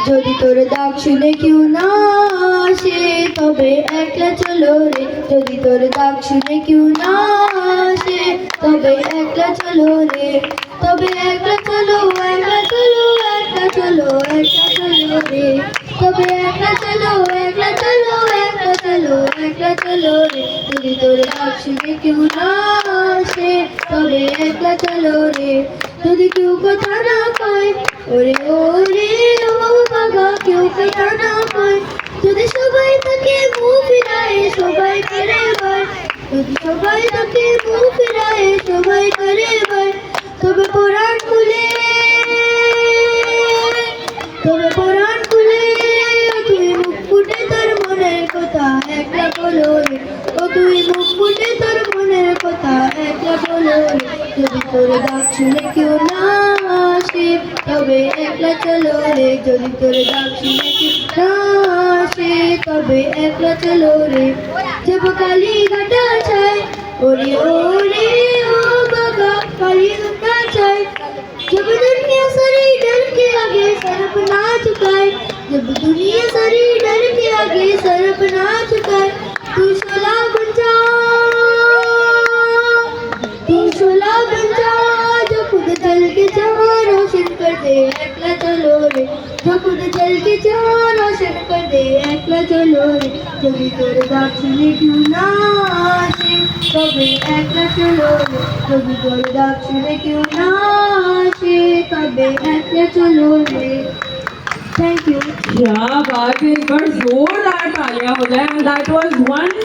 যদি তোর ডাক শুনে কেউ না আসে তবে একলা চলো রে, যদি তোর ডাক শুনে কেউ না আসে তবে একলা চলো রে, তবে একলা চলো, একলা চলো, একলা চলো, একলা চলো রে, তবে একলা চলো, একলা চলো, একলা চলো, একলা চলো রে, যদি তোর ডাক শুনে কেউ না আসে তবে একলা চলো রে, যদি কেউ কথা না কয় ওরে ওরে ও বাবা, কেউ কথা না কয়, যদি সবাই তাকে মুখ ফিরায় সবাই করে বার, যদি সবাই তাকে মুখ ফিরায় সবাই করে বার, তবে কোরআন খুলে, তবে কোরআন খুলে তুই মুখ ফুটে তোর মনের কথা একলা বলো রে, ও তুই মুখ ফুটে তোর মনের কথা একলা বলো রে, যদি তোর ডাক শুনে কেউ না আসে তবে একলা চলো রে, যদি তোর ডাক শুনে কেউ না আসে তবে একলা চলো রে, जब काली घटा छाए ओरे ओरे ओ बाबा काली घटा छाए, जब दुनिया सारी डर के आगे सर अपना झुकाए, जब दुनिया सारी डर के आगे सर अपना झुकाए, तू शोला बन जा, तू शोला बन जा जो खुद जल के जहाँ रोशन कर दे एकला चलो रे, जो खुद जल के जहाँ रोशन कर दे एकला चलो रे, যদি তোর ডাক শুনে কেউ না আসে তবে একলা চলো রে, যদি তোর ডাক শুনে কেউ না আসে তবে একলা চলো রে। Thank you. क्या बात है, एक बार जोरदार तालियां हो जाए। That was one